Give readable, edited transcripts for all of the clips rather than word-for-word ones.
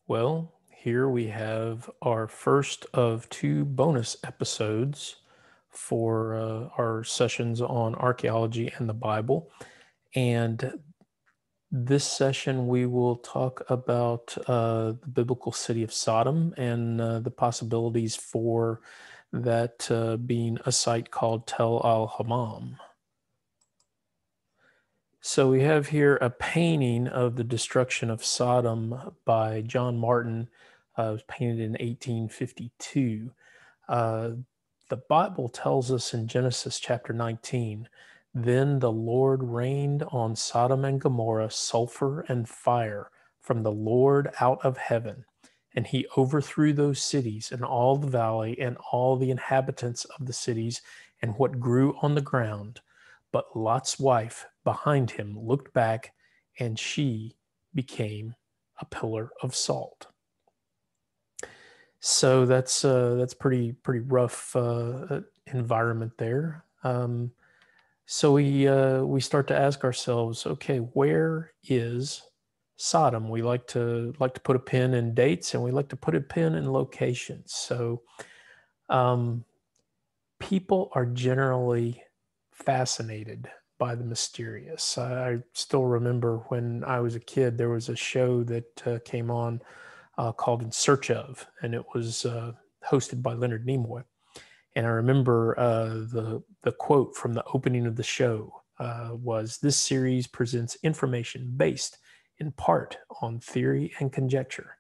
Well, here we have our first of two bonus episodes for our sessions on archaeology and the Bible. And this session, we will talk about the biblical city of Sodom and the possibilities for that being a site called Tel Al-Hammam. So we have here a painting of the destruction of Sodom by John Martin. It was painted in 1852. Uh, the Bible tells us in Genesis chapter 19, then the Lord rained on Sodom and Gomorrah sulfur and fire from the Lord out of heaven, and he overthrew those cities and all the valley and all the inhabitants of the cities and what grew on the ground. But Lot's wife behind him looked back, and she became a pillar of salt. So that's pretty rough environment there. So we start to ask ourselves, okay, where is Sodom? We like to put a pin in dates, and we like to put a pin in locations. So people are generally fascinated by the mysterious. I still remember when I was a kid, there was a show that came on called In Search Of, and it was hosted by Leonard Nimoy. And I remember the quote from the opening of the show was, "This series presents information based in part on theory and conjecture.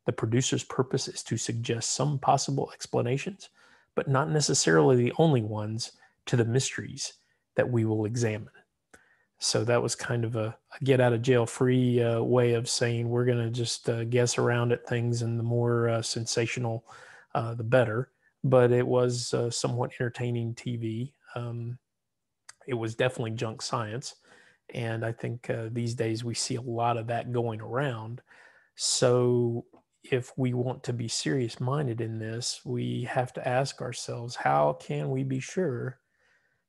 The producer's purpose is to suggest some possible explanations, but not necessarily the only ones, to the mysteries that we will examine." So that was kind of a get out of jail free way of saying we're going to just guess around at things, and the more sensational, the better. But it was somewhat entertaining TV. It was definitely junk science. And I think these days we see a lot of that going around. So if we want to be serious minded in this, we have to ask ourselves, how can we be sure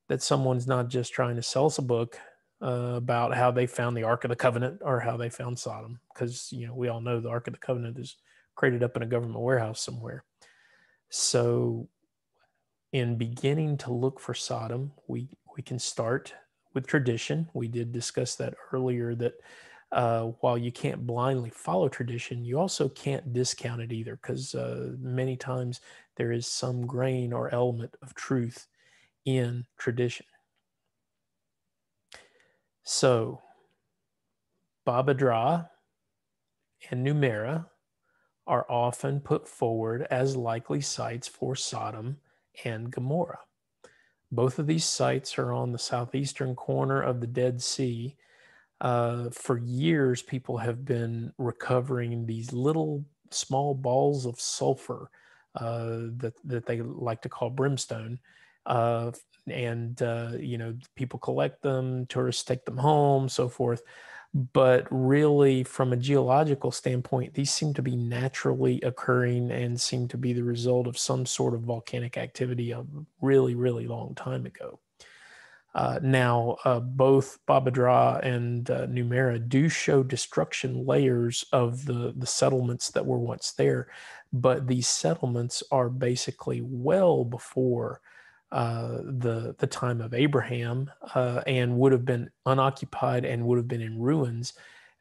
that someone's not just trying to sell us a book about how they found the Ark of the Covenant or how they found Sodom? Because, we all know the Ark of the Covenant is crated up in a government warehouse somewhere. So in beginning to look for Sodom, we can start with tradition. We did discuss that earlier, that while you can't blindly follow tradition, you also can't discount it either, because many times there is some grain or element of truth in tradition. So Babadra and Numera are often put forward as likely sites for Sodom and Gomorrah. Both of these sites are on the southeastern corner of the Dead Sea. For years, people have been recovering these little small balls of sulfur that they like to call brimstone. People collect them, tourists take them home, so forth. But really, from a geological standpoint, these seem to be naturally occurring and seem to be the result of some sort of volcanic activity a really, really long time ago. Now, both Babadra and Numera do show destruction layers of the settlements that were once there, but these settlements are basically well before the time of Abraham, and would have been unoccupied and would have been in ruins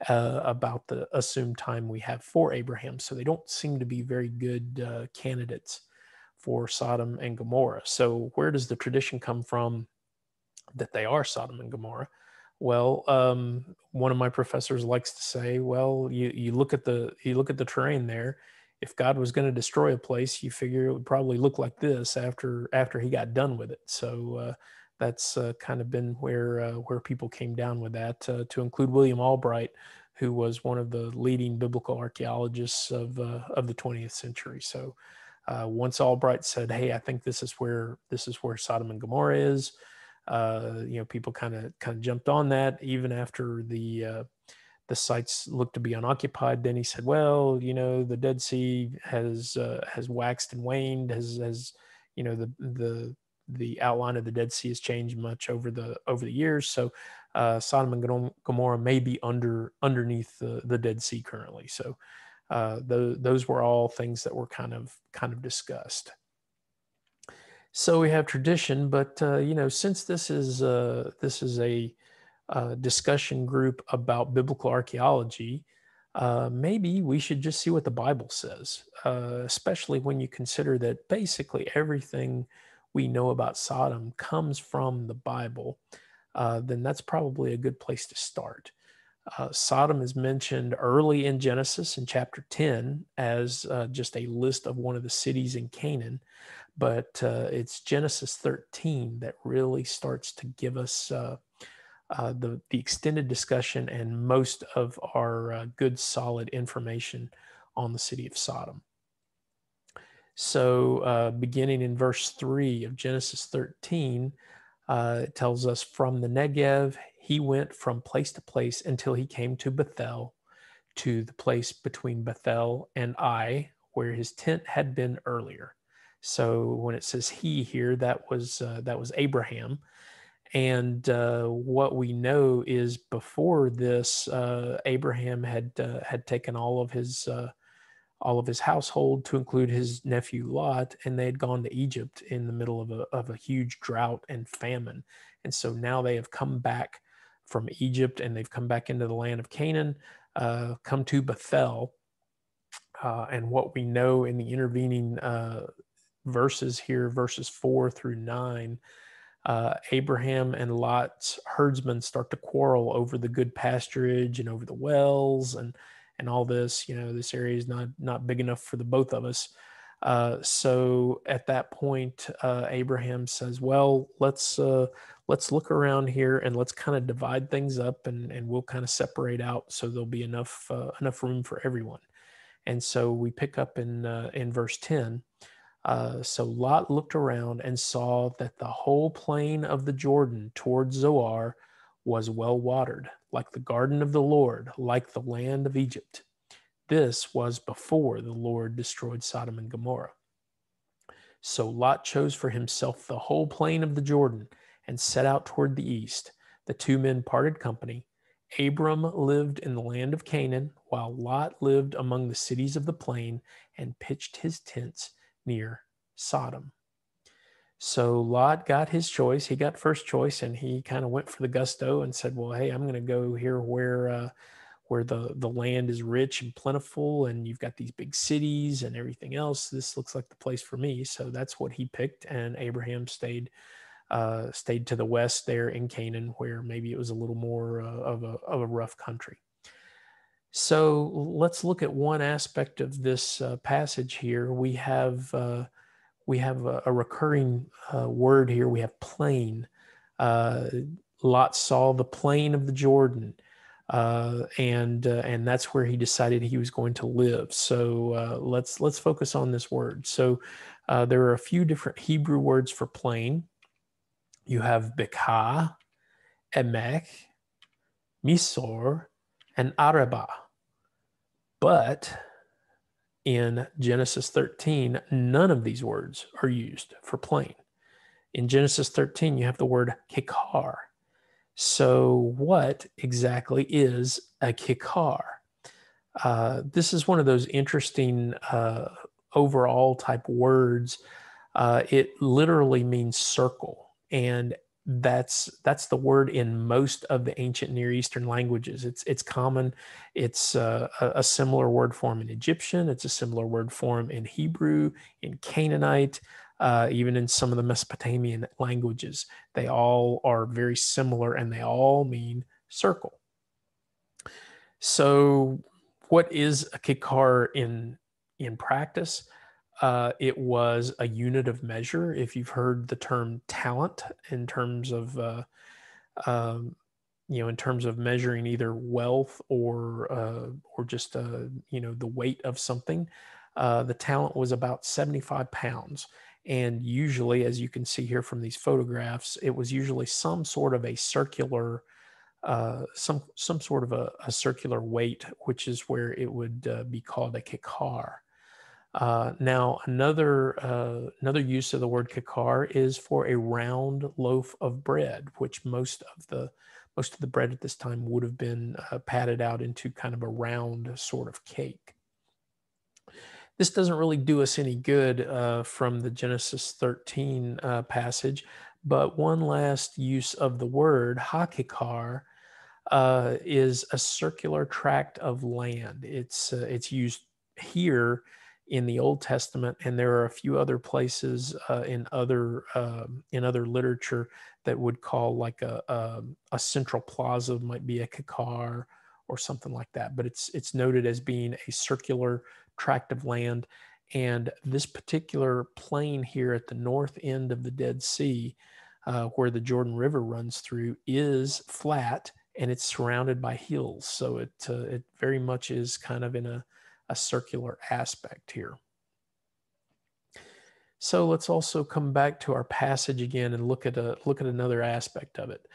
about the assumed time we have for Abraham. So they don't seem to be very good candidates for Sodom and Gomorrah. So where does the tradition come from that they are Sodom and Gomorrah? Well, one of my professors likes to say, well, you look at the terrain there. If God was going to destroy a place, you figure it would probably look like this after he got done with it. So that's kind of been where people came down with that. To include William Albright, who was one of the leading biblical archaeologists of the 20th century. So once Albright said, "Hey, I think this is where Sodom and Gomorrah is," people kind of jumped on that even after the sites looked to be unoccupied. Then he said, "Well, the Dead Sea has waxed and waned, has the outline of the Dead Sea has changed much over the years. So Sodom and Gomorrah may be underneath the Dead Sea currently." So those were all things that were kind of discussed. So we have tradition, but since this is a discussion group about biblical archaeology, maybe we should just see what the Bible says, especially when you consider that basically everything we know about Sodom comes from the Bible. Then that's probably a good place to start. Sodom is mentioned early in Genesis in chapter 10 as just a list of one of the cities in Canaan, but it's Genesis 13 that really starts to give us the extended discussion and most of our good, solid information on the city of Sodom. So beginning in verse 3 of Genesis 13, it tells us, from the Negev, he went from place to place until he came to Bethel, to the place between Bethel and Ai, where his tent had been earlier. So when it says he here, that was Abraham. And what we know is before this, Abraham had taken all of his household, to include his nephew Lot, and they had gone to Egypt in the middle of a huge drought and famine. And so now they have come back from Egypt, and they've come back into the land of Canaan, come to Bethel. And what we know in the intervening verses here, verses 4 through 9, Abraham and Lot's herdsmen start to quarrel over the good pasturage and over the wells and all this. This area is not big enough for the both of us. So at that point, Abraham says, well, let's look around here and let's kind of divide things up, and we'll kind of separate out so there'll be enough room for everyone. And so we pick up in verse 10. So Lot looked around and saw that the whole plain of the Jordan towards Zoar was well watered, like the garden of the Lord, like the land of Egypt. This was before the Lord destroyed Sodom and Gomorrah. So Lot chose for himself the whole plain of the Jordan and set out toward the east. The two men parted company. Abram lived in the land of Canaan, while Lot lived among the cities of the plain and pitched his tents near Sodom. So Lot got his choice. He got first choice, and he kind of went for the gusto and said, well, hey, I'm going to go here where the land is rich and plentiful, and you've got these big cities and everything else. This looks like the place for me. So that's what he picked. And Abraham stayed to the west there in Canaan, where maybe it was a little more of a rough country. So let's look at one aspect of this passage here. We have a recurring word here. We have plain. Lot saw the plain of the Jordan, and that's where he decided he was going to live. So let's focus on this word. So there are a few different Hebrew words for plain. You have Bekah, Emek, Misor, and Araba. But in Genesis 13, none of these words are used for plain. In Genesis 13, you have the word kikar. So what exactly is a kikar? This is one of those interesting overall type words. It literally means circle, and that's the word in most of the ancient Near Eastern languages. It's common. It's a similar word form in Egyptian. It's a similar word form in Hebrew, in Canaanite, even in some of the Mesopotamian languages. They all are very similar, and they all mean circle. So what is a kikar in practice? It was a unit of measure. If you've heard the term talent in terms of in terms of measuring either wealth or just the weight of something, the talent was about 75 pounds. And usually, as you can see here from these photographs, it was usually some sort of a circular some sort of a circular weight, which is where it would be called a kikar. Now, another use of the word kikar is for a round loaf of bread, which most of the bread at this time would have been patted out into kind of a round sort of cake. This doesn't really do us any good from the Genesis 13 passage, but one last use of the word hakikar is a circular tract of land. It's used here in the Old Testament, and there are a few other places in other literature that would call like a central plaza might be a kikar or something like that. But it's noted as being a circular tract of land, and this particular plain here at the north end of the Dead Sea, where the Jordan River runs through, is flat and it's surrounded by hills. So it very much is kind of in a circular aspect here. So let's also come back to our passage again and look at another aspect of it.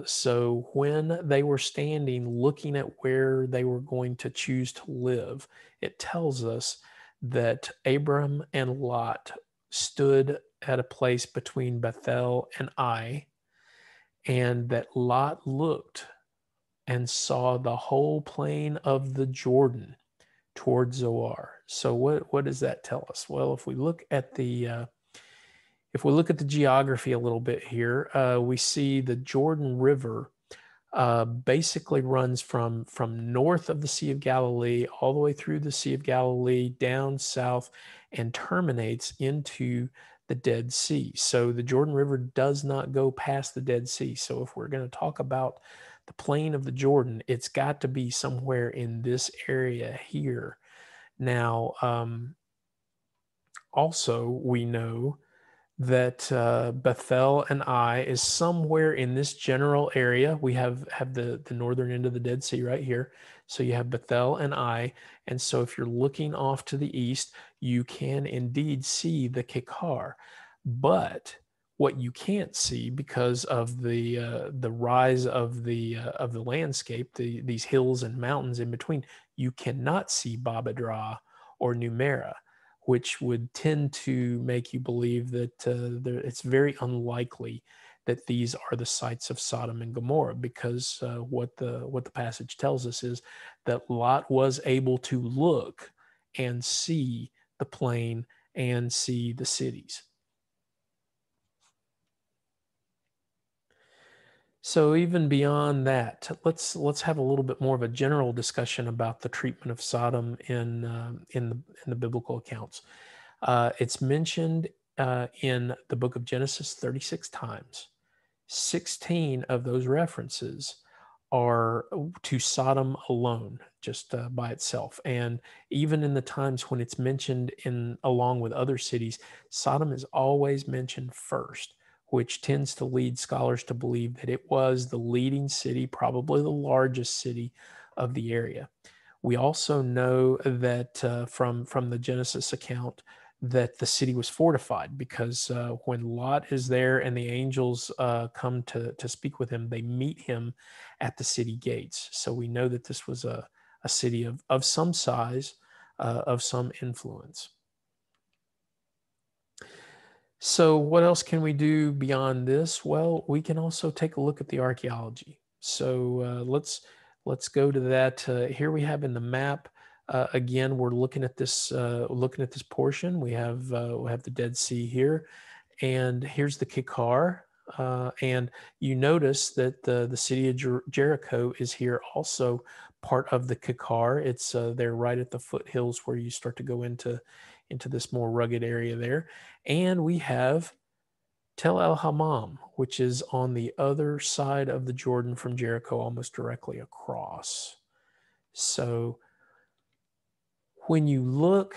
So when they were standing looking at where they were going to choose to live, it tells us that Abram and Lot stood at a place between Bethel and Ai, and that Lot looked and saw the whole plain of the Jordan toward Zoar. So what does that tell us? Well, if we look at the geography a little bit here, we see the Jordan River basically runs from north of the Sea of Galilee all the way through the Sea of Galilee down south and terminates into the Dead Sea. So the Jordan River does not go past the Dead Sea. So if we're going to talk about the plain of the Jordan, it's got to be somewhere in this area here. Now, also we know that Bethel and Ai is somewhere in this general area. We have the northern end of the Dead Sea right here. So you have Bethel and Ai. And so if you're looking off to the east, you can indeed see the Kikar. But what you can't see because of the rise of the landscape, these hills and mountains in between, you cannot see Babadra or Numera, which would tend to make you believe that it's very unlikely that these are the sites of Sodom and Gomorrah, because what the passage tells us is that Lot was able to look and see the plain and see the cities. So even beyond that, let's have a little bit more of a general discussion about the treatment of Sodom in the biblical accounts. It's mentioned in the book of Genesis 36 times. 16 of those references are to Sodom alone, just by itself. And even in the times when it's mentioned along with other cities, Sodom is always mentioned first, which tends to lead scholars to believe that it was the leading city, probably the largest city of the area. We also know that from the Genesis account that the city was fortified, because when Lot is there and the angels come to speak with him, they meet him at the city gates. So we know that this was a city of some size, of some influence. So what else can we do beyond this? Well, we can also take a look at the archaeology. So let's go to that. Here we have in the map. Again, we're looking at this portion. We have the Dead Sea here, and here's the Kikar. And you notice that the city of Jericho is here, also part of the Kikar. It's there right at the foothills where you start to go into this more rugged area there. And we have Tel Alham, which is on the other side of the Jordan from Jericho, almost directly across. So when you look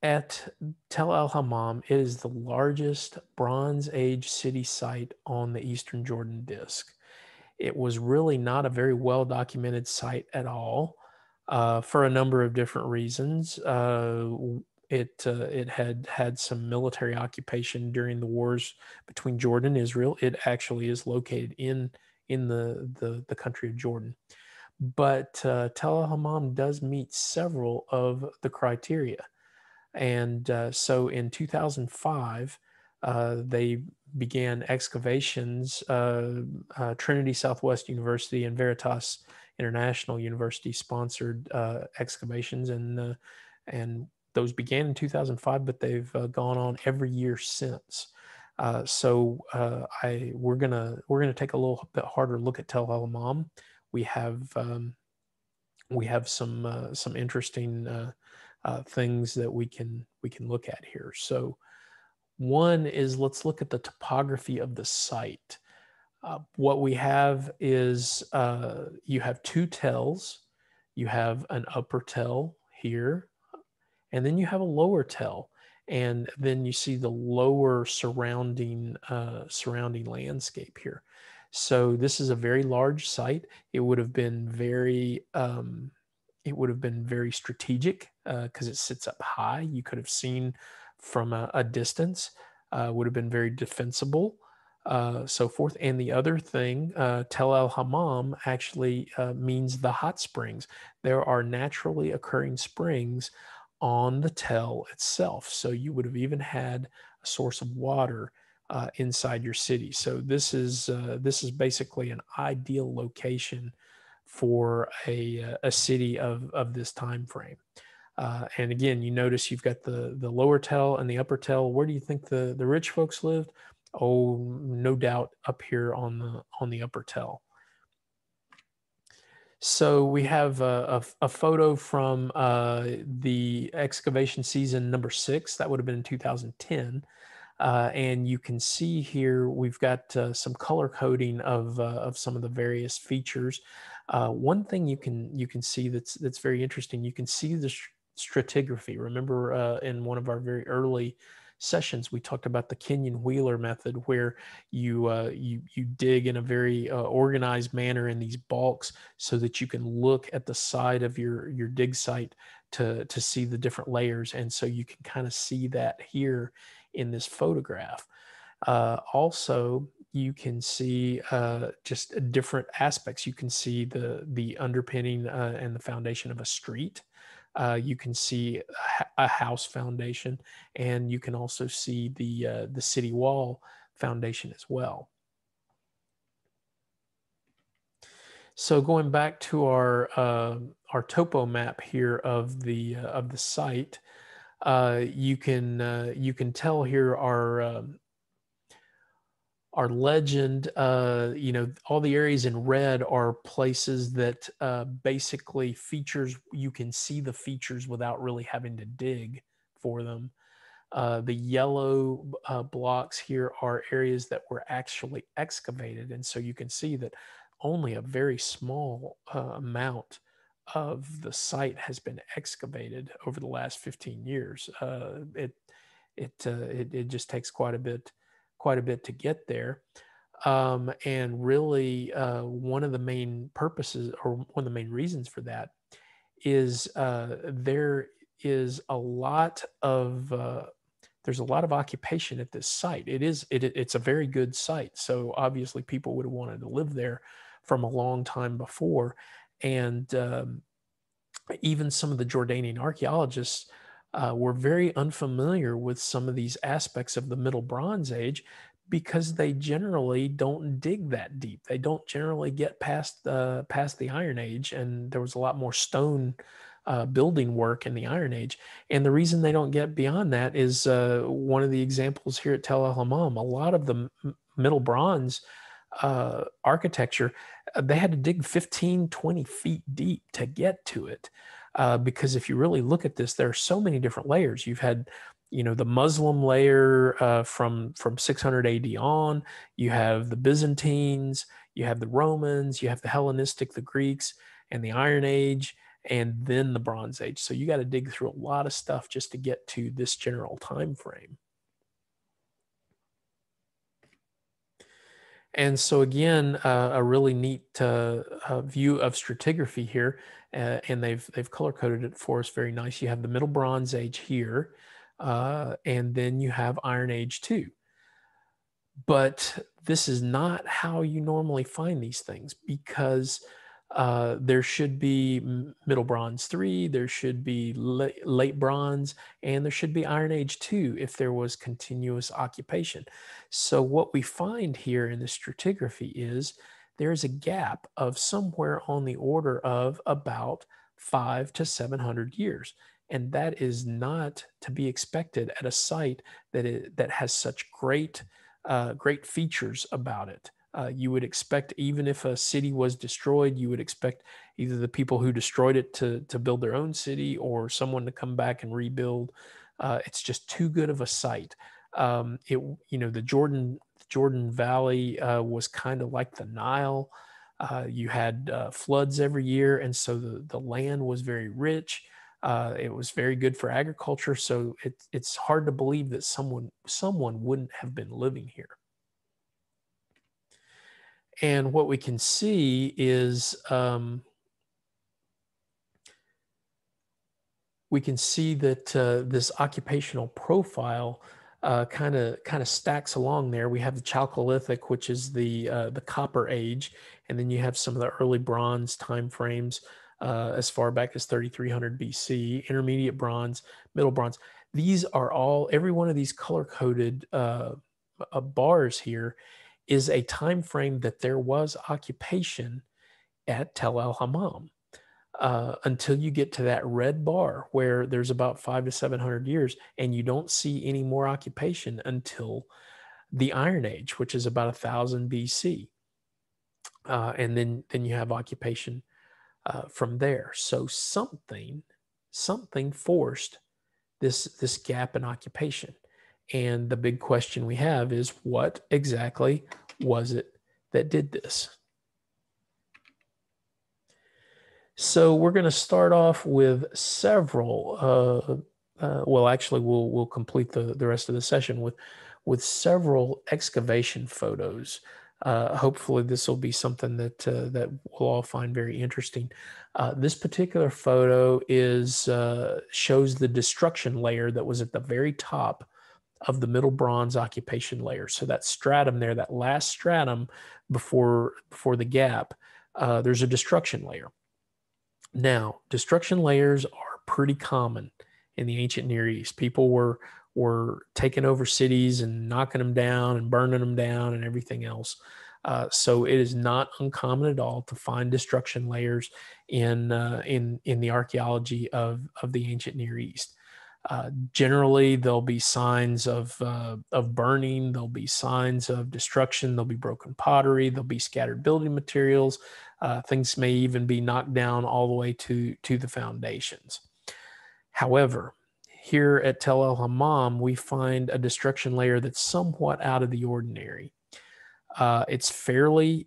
at Tel Alham, it is the largest Bronze Age city site on the Eastern Jordan Disk. It was really not a very well documented site at all, for a number of different reasons. It had some military occupation during the wars between Jordan and Israel. It actually is located in the country of Jordan. But Tel Al-Hammam does meet several of the criteria. And so in 2005, they began excavations. Trinity Southwest University and Veritas International University sponsored excavations, and and those began in 2005, but they've gone on every year since. We're gonna take a little bit harder look at Tel Alham. We have some interesting things that we can look at here. So one is, let's look at the topography of the site. What we have is you have two tells. You have an upper tell here, and then you have a lower tell, and then you see the lower surrounding landscape here. So this is a very large site. It would have been very strategic because it sits up high. You could have seen from a distance. Would have been very defensible. So forth. And the other thing, Tel Al-Hammam actually means the hot springs. There are naturally occurring springs on the tell itself. So you would have even had a source of water inside your city. So this is basically an ideal location for a city of this time frame. And again, you notice you've got the lower tell and the upper tell. Where do you think the rich folks lived? Oh, no doubt up here on the upper tell. So we have a photo from the excavation season number 6. That would have been in 2010. And you can see here we've got some color coding of some of the various features. One thing you can see that's very interesting. You can see the stratigraphy. Remember, in one of our very early sessions, we talked about the Kenyon Wheeler method, where you dig in a very organized manner in these balks, so that you can look at the side of your dig site to see the different layers, and so you can kind of see that here in this photograph. Also, you can see just different aspects. You can see the underpinning and the foundation of a street. You can see a house foundation, and you can also see the city wall foundation as well. So going back to our topo map here of the site, you can tell here our legend. All the areas in red are places that basically features, you can see the features without really having to dig for them. The yellow blocks here are areas that were actually excavated, and so you can see that only a very small amount of the site has been excavated over the last 15 years. It just takes quite a bit to get there. And really, one of the main purposes, or one of the main reasons for that, is there is a lot of there's a lot of occupation at this site. It's a very good site, so obviously people would have wanted to live there from a long time before. And even some of the Jordanian archaeologists were very unfamiliar with some of these aspects of the Middle Bronze Age, because they generally don't dig that deep. They don't generally get past the Iron Age, and there was a lot more stone building work in the Iron Age. And the reason they don't get beyond that is one of the examples here at Tel Al-Hammam. A lot of the Middle Bronze architecture, they had to dig 15, 20 feet deep to get to it. Because if you really look at this, there are so many different layers. You've had, the Muslim layer from 600 AD on. You have the Byzantines, you have the Romans, you have the Hellenistic, the Greeks, and the Iron Age, and then the Bronze Age. So you got to dig through a lot of stuff just to get to this general time frame. And so again, a really neat view of stratigraphy here, and they've color coded it for us very nice. You have the Middle Bronze Age here, and then you have Iron Age 2. But this is not how you normally find these things, because there should be Middle Bronze 3, there should be late Bronze, and there should be Iron Age 2 if there was continuous occupation. So what we find here in the stratigraphy is there's a gap of somewhere on the order of about 500 to 700 years. And that is not to be expected at a site that has such great features about it. You would expect, even if a city was destroyed, you would expect either the people who destroyed it to build their own city, or someone to come back and rebuild. It's just too good of a site. The Jordan Valley was kind of like the Nile. You had floods every year, and so the land was very rich. It was very good for agriculture, so it's hard to believe that someone wouldn't have been living here. And what we can see is we can see that this occupational profile kind of stacks along there. We have the Chalcolithic, which is the Copper Age, and then you have some of the early Bronze time frames as far back as 3300 BC, Intermediate Bronze, Middle Bronze. These are all, every one of these color-coded bars here is a time frame that there was occupation at Tel Al-Hammam. Until you get to that red bar where there's about 500 to 700 years, and you don't see any more occupation until the Iron Age, which is about 1000 BC. And then you have occupation from there. So something forced this gap in occupation. And the big question we have is, what exactly was it that did this? So we're going to start off with several. Well, actually, we'll complete the rest of the session with several excavation photos. Hopefully, this will be something that we'll all find very interesting. This particular photo shows the destruction layer that was at the very top of the Middle Bronze occupation layer. So that stratum there, that last stratum before the gap, there's a destruction layer. Now, destruction layers are pretty common in the ancient Near East. People were taking over cities and knocking them down and burning them down and everything else. So it is not uncommon at all to find destruction layers in the archaeology of the ancient Near East. Generally, there'll be signs of burning. There'll be signs of destruction. There'll be broken pottery. There'll be scattered building materials. Things may even be knocked down all the way to the foundations. However, here at Tel Al-Hammam, we find a destruction layer that's somewhat out of the ordinary. It's fairly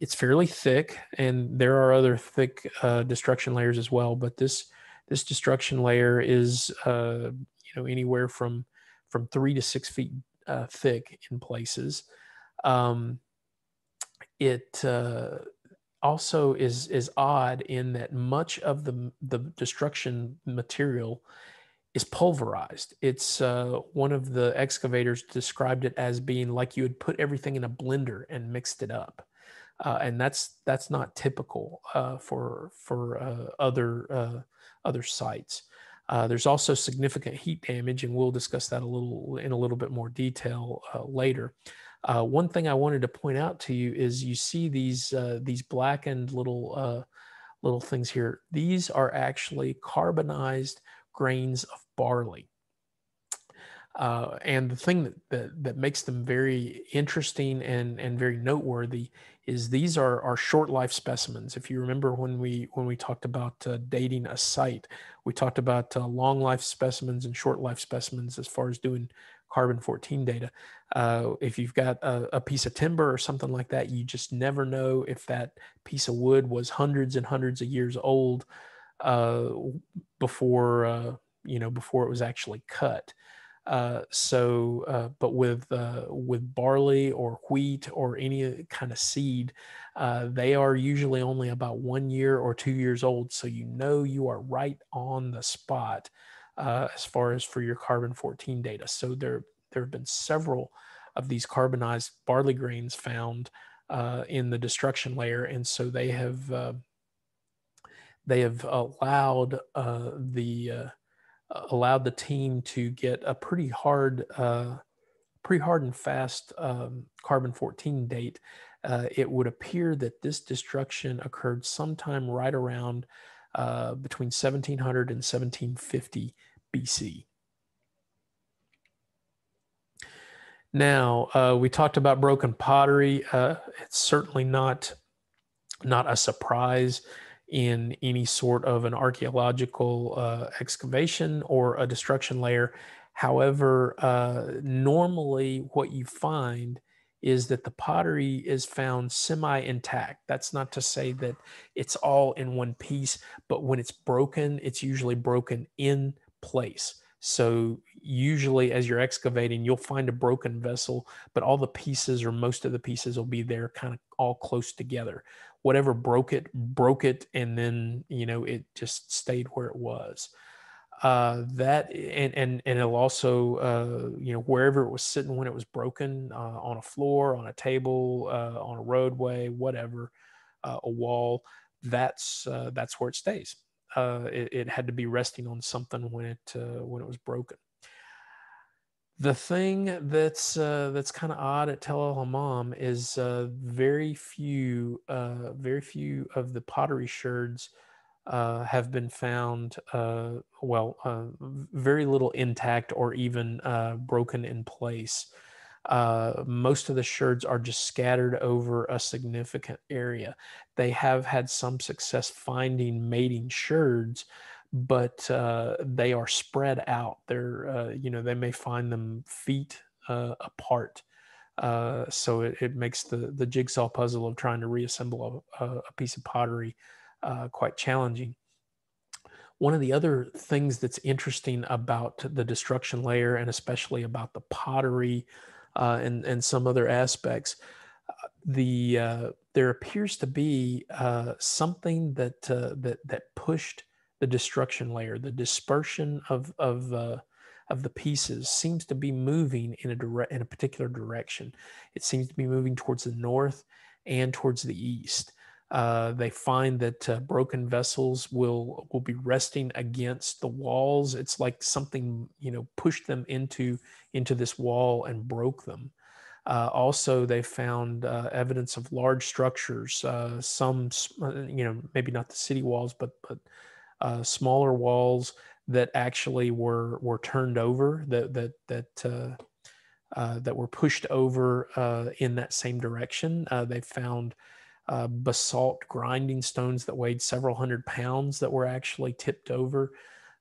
thick, and there are other thick destruction layers as well. But this destruction layer is anywhere from 3 to 6 feet thick in places. It also is odd in that much of the destruction material is pulverized. It's one of the excavators described it as being like you would put everything in a blender and mixed it up. And that's not typical for other sites. There's also significant heat damage, and we'll discuss that in a little bit more detail later. One thing I wanted to point out to you is you see these blackened little things here. These are actually carbonized grains of barley. And the thing that makes them very interesting and very noteworthy is these are short life specimens. If you remember when we talked about dating a site, we talked about long life specimens and short life specimens as far as doing carbon-14 data. If you've got a piece of timber or something like that, you just never know if that piece of wood was hundreds and hundreds of years old before it was actually cut. But with barley or wheat or any kind of seed, they are usually only about 1 year or 2 years old. So you are right on the spot as far as for your carbon-14 data. So there have been several of these carbonized barley grains found in the destruction layer, and so they have allowed the team to get a pretty hard and fast carbon-14 date. It would appear that this destruction occurred sometime right around between 1700 and 1750 BC. Now, we talked about broken pottery. It's certainly not a surprise in any sort of an archaeological excavation or a destruction layer. However, normally what you find is that the pottery is found semi-intact. That's not to say that it's all in one piece, but when it's broken, it's usually broken in place. So usually as you're excavating, you'll find a broken vessel, but all the pieces or most of the pieces will be there kind of all close together. Whatever broke it, and then, you know, it just stayed where it was. That and it'll also, you know, wherever it was sitting when it was broken, on a floor, on a table, on a roadway, whatever, a wall, that's where it stays. It had to be resting on something when it was broken. The thing that's kind of odd at Tel Al-Hammam is very few of the pottery sherds have been found. Very little intact or even broken in place. Most of the sherds are just scattered over a significant area. They have had some success finding mating sherds, but they are spread out. They're, you know, they may find them feet apart. So it makes the jigsaw puzzle of trying to reassemble a piece of pottery quite challenging. One of the other things that's interesting about the destruction layer, and especially about the pottery and some other aspects, there appears to be something that pushed the destruction layer. The dispersion of the pieces seems to be moving in a particular direction. It seems to be moving towards the north and towards the east. They find that broken vessels will be resting against the walls. It's like something, you know, pushed them into this wall and broke them. Also, they found evidence of large structures, some, you know, maybe not the city walls, but smaller walls that actually were turned over, that were pushed over in that same direction. They found basalt grinding stones that weighed several hundred pounds that were actually tipped over,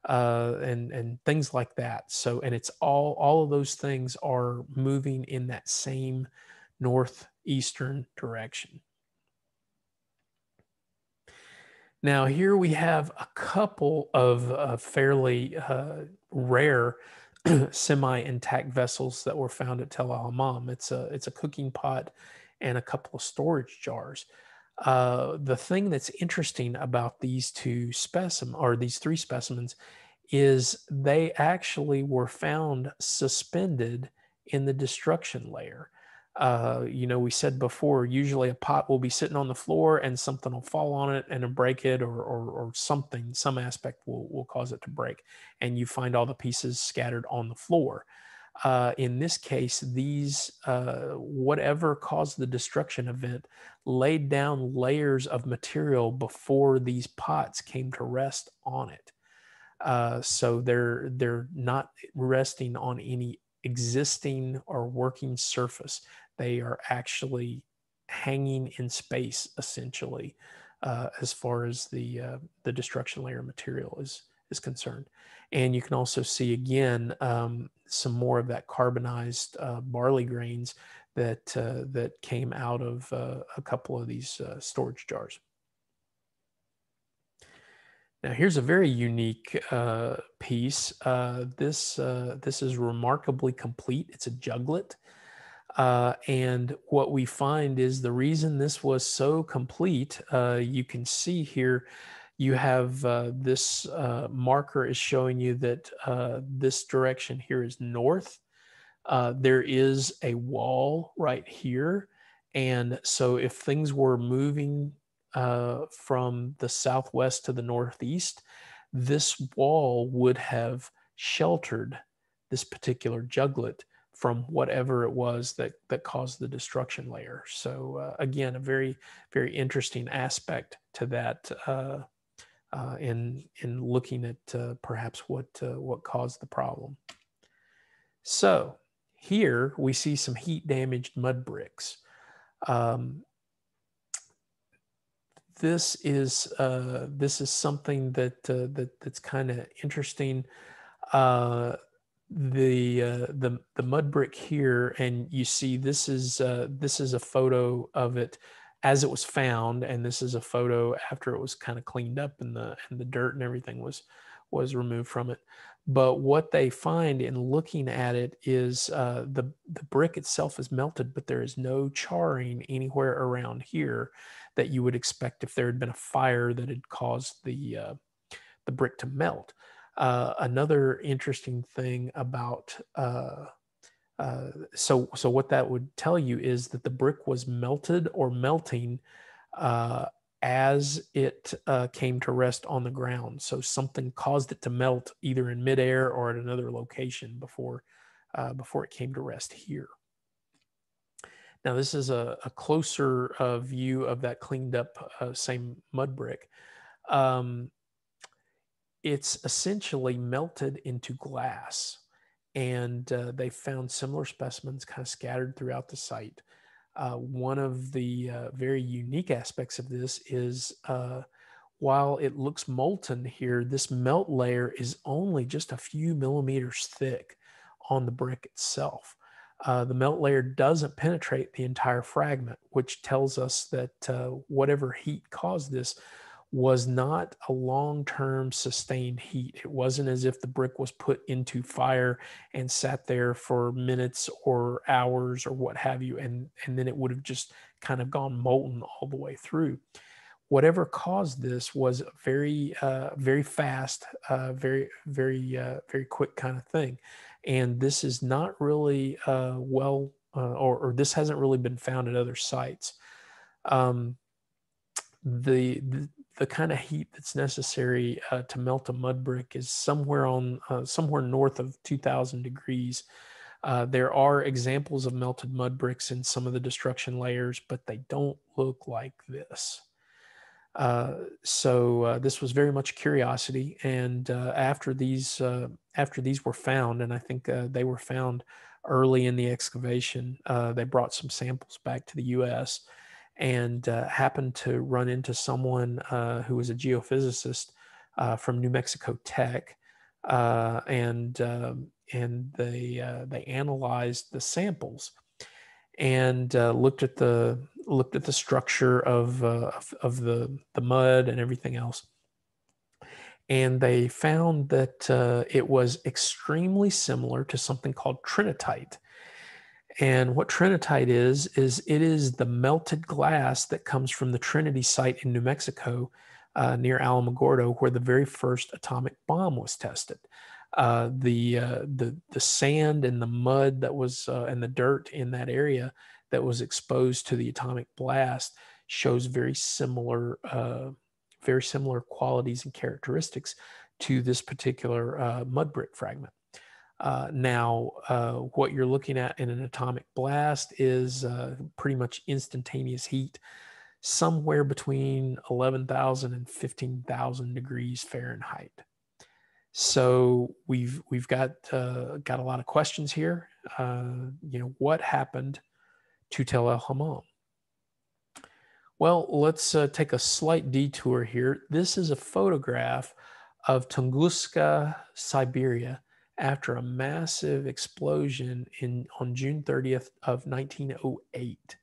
and things like that. So, and it's all of those things are moving in that same northeastern direction. Now, here we have a couple of fairly rare semi-intact vessels that were found at Tel Al-Hammam. It's a cooking pot and a couple of storage jars. The thing that's interesting about these three specimens is they actually were found suspended in the destruction layer. You know, we said before, usually a pot will be sitting on the floor and something will fall on it and break it, or something, some aspect will cause it to break, and you find all the pieces scattered on the floor. In this case, these, whatever caused the destruction event, laid down layers of material before these pots came to rest on it. So they're not resting on any existing or working surface. They are actually hanging in space, essentially, as far as the destruction layer material is concerned. And you can also see again some more of that carbonized barley grains that came out of a couple of these storage jars. Now, here's a very unique piece. This is remarkably complete. It's a juglet. And what we find is the reason this was so complete, you can see here, you have this marker is showing you that this direction here is north. There is a wall right here. And so if things were moving from the southwest to the northeast, this wall would have sheltered this particular juglet from whatever it was that caused the destruction layer. So again, a very, very interesting aspect to in looking at perhaps what caused the problem. So here we see some heat damaged mud bricks. This is something that's kind of interesting. The mud brick here, and you see this is a photo of it as it was found, and this is a photo after it was kind of cleaned up and the dirt and everything was removed from it. But what they find in looking at it is the brick itself is melted, but there is no charring anywhere around here that you would expect if there had been a fire that had caused the brick to melt. Another interesting thing about so what that would tell you is that the brick was melted or melting as it came to rest on the ground. So something caused it to melt either in midair or at another location before it came to rest here. Now this is a closer view of that cleaned up same mud brick. It's essentially melted into glass, and they found similar specimens kind of scattered throughout the site. One of the very unique aspects of this is while it looks molten here, this melt layer is only just a few millimeters thick on the brick itself. The melt layer doesn't penetrate the entire fragment, which tells us that whatever heat caused this was not a long-term sustained heat. It wasn't as if the brick was put into fire and sat there for minutes or hours or what have you, and then it would have just kind of gone molten all the way through. Whatever caused this was very, very fast, very quick kind of thing. And this is not really or this hasn't really been found at other sites. The kind of heat that's necessary to melt a mud brick is somewhere north of 2,000 degrees. There are examples of melted mud bricks in some of the destruction layers, but they don't look like this. So this was very much curiosity, and after these were found, and I think they were found early in the excavation, they brought some samples back to the U.S. and happened to run into someone who was a geophysicist from New Mexico Tech, and they analyzed the samples and looked at the structure of the mud and everything else, and they found that it was extremely similar to something called trinitite. And what trinitite is it is the melted glass that comes from the Trinity site in New Mexico near Alamogordo, where the very first atomic bomb was tested. The sand and the mud that was and the dirt in that area that was exposed to the atomic blast shows very similar qualities and characteristics to this particular mud brick fragment. Now, what you're looking at in an atomic blast is pretty much instantaneous heat, somewhere between 11,000 and 15,000 degrees Fahrenheit. So we've got a lot of questions here. What happened to Tel Alham? Well, let's take a slight detour here. This is a photograph of Tunguska, Siberia, after a massive explosion on June 30th of 1908.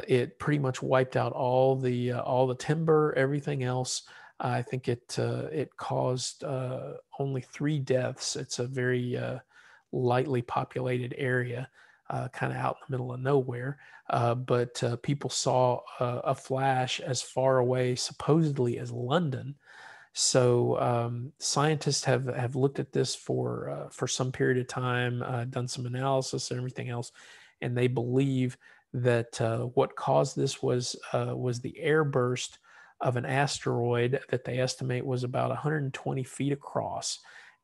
It pretty much wiped out all the timber, everything else. I think it caused only 3 deaths. It's a very lightly populated area, kind of out in the middle of nowhere. But people saw a flash as far away, supposedly, as London. So scientists have looked at this for some period of time, done some analysis and everything else, and they believe that what caused this was the airburst of an asteroid that they estimate was about 120 feet across,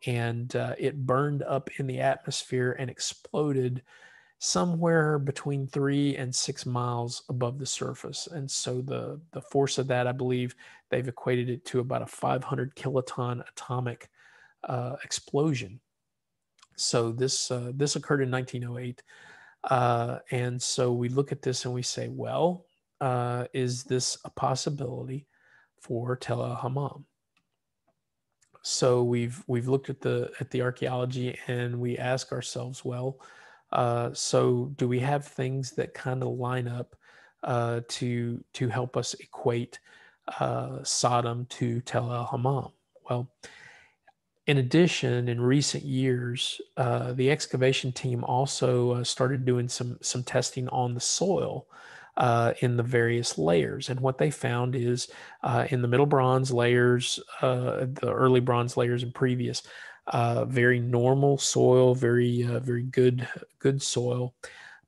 and it burned up in the atmosphere and exploded somewhere between 3 and 6 miles above the surface. And so the force of that, I believe they've equated it to about a 500 kiloton atomic explosion. So this occurred in 1908. And so we look at this and we say, well, is this a possibility for Tel Al-Hammam? So we've looked at the archaeology and we ask ourselves, well, so do we have things that kind of line up to help us equate Sodom to Tel Al-Hammam? Well, in addition, in recent years, the excavation team also started doing some testing on the soil in the various layers. And what they found is in the Middle Bronze layers, the early Bronze layers and previous, very normal soil, very good soil.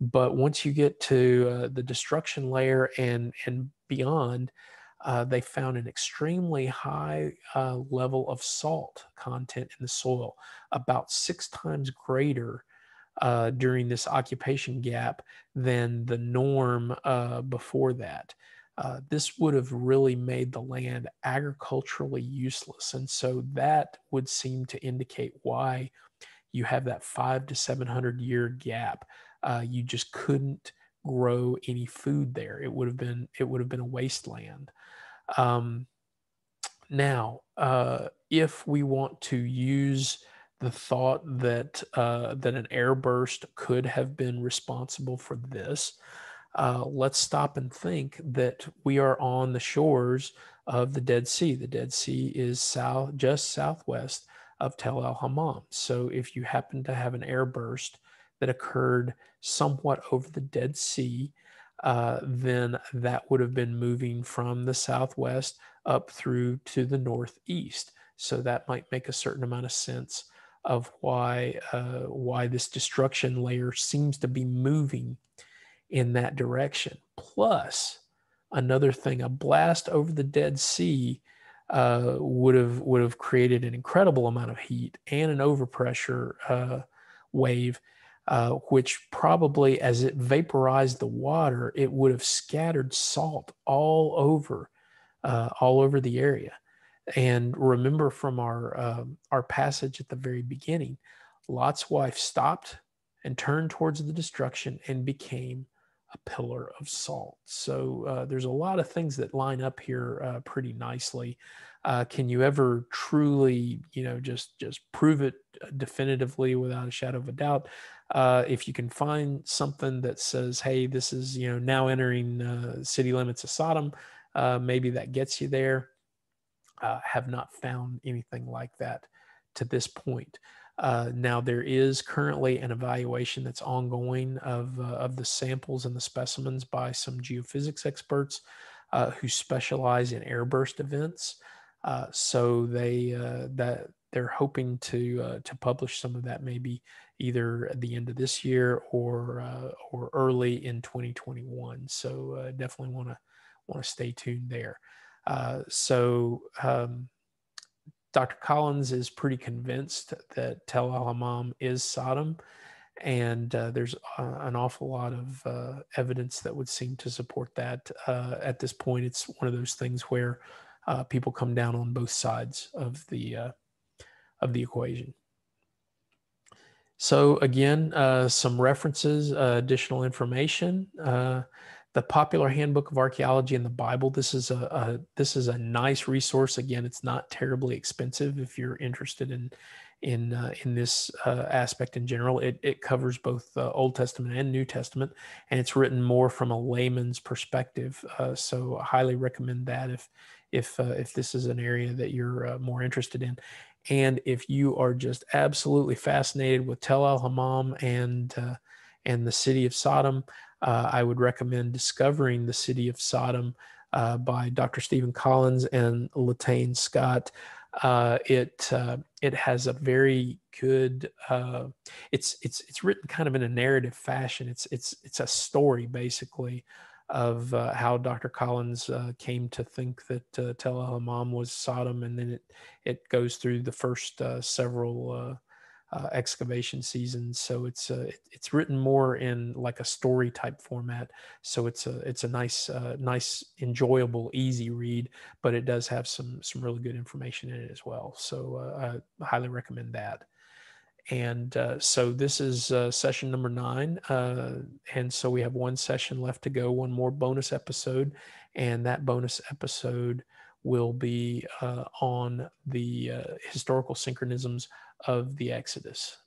But once you get to the destruction layer and beyond, they found an extremely high level of salt content in the soil, about 6 times greater during this occupation gap than the norm before that. This would have really made the land agriculturally useless. And so that would seem to indicate why you have that 500 to 700 year gap. You just couldn't grow any food there. It would have been a wasteland. Now, if we want to use the thought that that an airburst could have been responsible for this, let's stop and think that we are on the shores of the Dead Sea. The Dead Sea is just southwest of Tel Al-Hammam. So if you happen to have an airburst that occurred somewhat over the Dead Sea, then that would have been moving from the southwest up through to the northeast. So that might make a certain amount of sense of why this destruction layer seems to be moving in that direction. Plus, another thing, a blast over the Dead Sea would have created an incredible amount of heat and an overpressure wave, which probably, as it vaporized the water, it would have scattered salt all over the area. And remember from our passage at the very beginning, Lot's wife stopped and turned towards the destruction and became a pillar of salt. So there's a lot of things that line up here pretty nicely. Can you ever truly, just prove it definitively without a shadow of a doubt? If you can find something that says, "Hey, this is now entering city limits of Sodom," maybe that gets you there. Have not found anything like that to this point. Now, there is currently an evaluation that's ongoing of the samples and the specimens by some geophysics experts who specialize in airburst events. So they're hoping to publish some of that maybe either at the end of this year or early in 2021. So definitely want to stay tuned there. Dr. Collins is pretty convinced that Tel Al-Hammam is Sodom, and there's an awful lot of evidence that would seem to support that. At this point, it's one of those things where people come down on both sides of the equation. So again, some references, additional information. The Popular Handbook of Archaeology and the Bible. This is a nice resource. Again, it's not terribly expensive if you're interested in this aspect in general. It covers both Old Testament and New Testament, and it's written more from a layman's perspective. So I highly recommend that if this is an area that you're more interested in. And if you are just absolutely fascinated with Tel Al-Hammam and the city of Sodom, I would recommend Discovering the City of Sodom by Dr. Stephen Collins and Latane Scott. It has a very good. It's written kind of in a narrative fashion. It's a story basically of how Dr. Collins came to think that Tel Al-Hammam was Sodom, and then it goes through the first several excavation season. So it's written more in like a story type format. So it's a nice, enjoyable, easy read, but it does have some really good information in it as well. So I highly recommend that. And so this is session number 9. And so we have one session left to go, one more bonus episode. And that bonus episode will be on the historical synchronisms of the Exodus.